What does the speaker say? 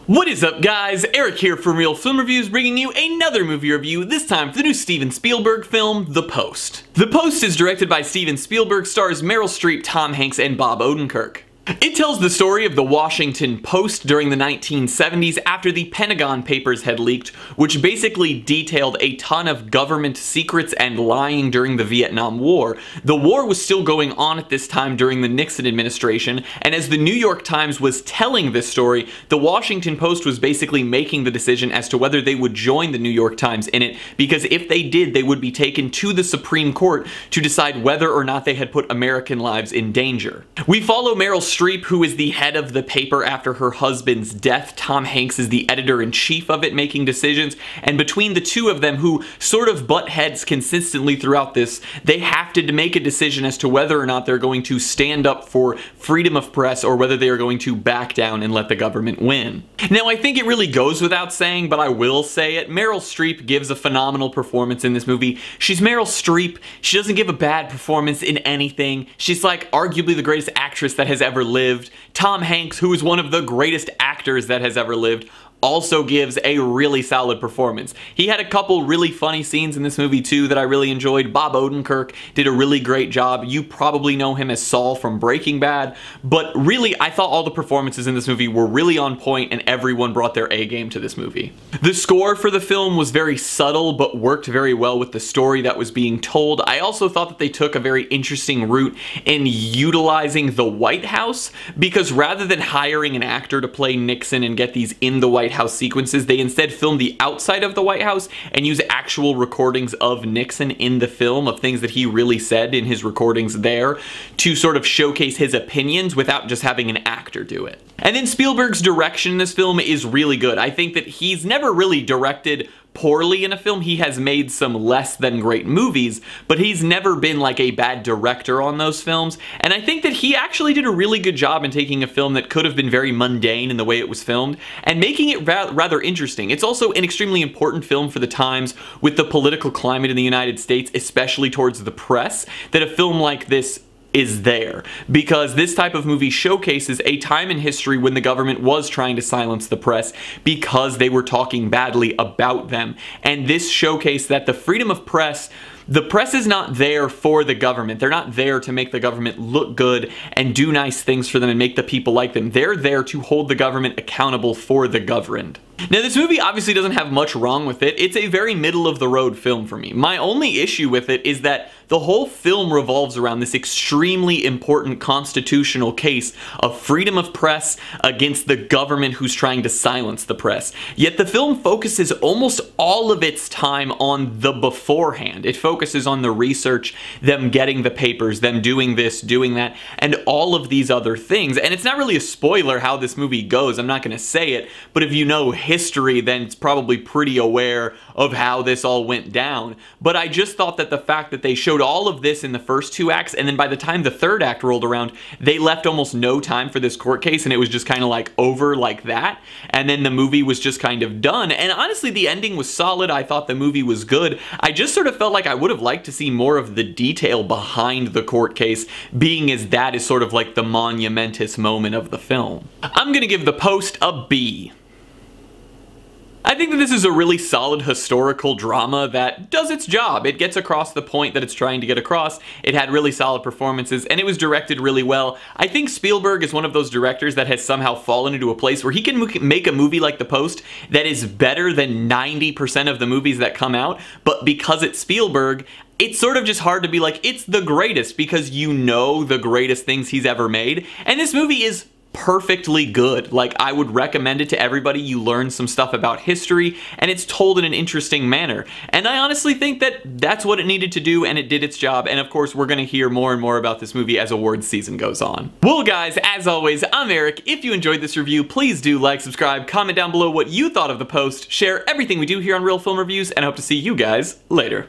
What is up, guys? Eric here from Real Film Reviews, bringing you another movie review, this time for the new Steven Spielberg film, The Post. The Post is directed by Steven Spielberg, stars Meryl Streep, Tom Hanks, and Bob Odenkirk. It tells the story of the Washington Post during the 1970s after the Pentagon Papers had leaked, which basically detailed a ton of government secrets and lying during the Vietnam War. The war was still going on at this time during the Nixon administration, and as the New York Times was telling this story, the Washington Post was basically making the decision as to whether they would join the New York Times in it, because if they did, they would be taken to the Supreme Court to decide whether or not they had put American lives in danger. We follow Meryl Streep, who is the head of the paper after her husband's death. Tom Hanks is the editor-in-chief of it, making decisions, and between the two of them, who sort of butt heads consistently throughout this, they have to make a decision as to whether or not they're going to stand up for freedom of press or whether they are going to back down and let the government win. Now, I think it really goes without saying, but I will say it, Meryl Streep gives a phenomenal performance in this movie. She's Meryl Streep. She doesn't give a bad performance in anything. She's like arguably the greatest actress that has ever lived. Tom Hanks, who is one of the greatest actors that has ever lived, also gives a really solid performance. He had a couple really funny scenes in this movie too that I really enjoyed. Bob Odenkirk did a really great job. You probably know him as Saul from Breaking Bad, but really I thought all the performances in this movie were really on point and everyone brought their A game to this movie. The score for the film was very subtle but worked very well with the story that was being told. I also thought that they took a very interesting route in utilizing the White House, because rather than hiring an actor to play Nixon and get these in the White House sequences, they instead filmed the outside of the White House and use actual recordings of Nixon in the film, of things that he really said in his recordings there, to sort of showcase his opinions without just having an actor do it. And then Spielberg's direction in this film is really good. I think that he's never really directed poorly in a film. He has made some less than great movies, but he's never been like a bad director on those films, and I think that he actually did a really good job in taking a film that could have been very mundane in the way it was filmed and making it rather interesting. It's also an extremely important film for the times with the political climate in the United States, especially towards the press, that a film like this is there, because this type of movie showcases a time in history when the government was trying to silence the press because they were talking badly about them. And this showcased that the freedom of press, the press is not there for the government. They're not there to make the government look good and do nice things for them and make the people like them. They're there to hold the government accountable for the governed. Now, this movie obviously doesn't have much wrong with it. It's a very middle-of-the-road film for me. My only issue with it is that the whole film revolves around this extremely important constitutional case of freedom of press against the government who's trying to silence the press. Yet the film focuses almost all of its time on the beforehand. It focuses on the research, them getting the papers, them doing this, doing that, and all of these other things. And it's not really a spoiler how this movie goes. I'm not going to say it, but if you know history, then it's probably pretty aware of how this all went down. But I just thought that the fact that they showed all of this in the first two acts, and then by the time the third act rolled around, they left almost no time for this court case, and it was just kind of like over like that, and then the movie was just kind of done. And honestly, the ending was solid. I thought the movie was good. I just sort of felt like I would have liked to see more of the detail behind the court case, being as that is sort of like the monumentous moment of the film. I'm gonna give The Post a B. I think that this is a really solid historical drama that does its job. It gets across the point that it's trying to get across. It had really solid performances, and it was directed really well. I think Spielberg is one of those directors that has somehow fallen into a place where he can make a movie like The Post that is better than 90% of the movies that come out, but because it's Spielberg, it's sort of just hard to be like, it's the greatest, because you know the greatest things he's ever made, and this movie is perfectly good. Like, I would recommend it to everybody. You learn some stuff about history, and it's told in an interesting manner. And I honestly think that that's what it needed to do, and it did its job. And of course, we're gonna hear more and more about this movie as awards season goes on. Well, guys, as always, I'm Eric. If you enjoyed this review, please do like, subscribe, comment down below what you thought of The Post, share everything we do here on Real Film Reviews, and I hope to see you guys later.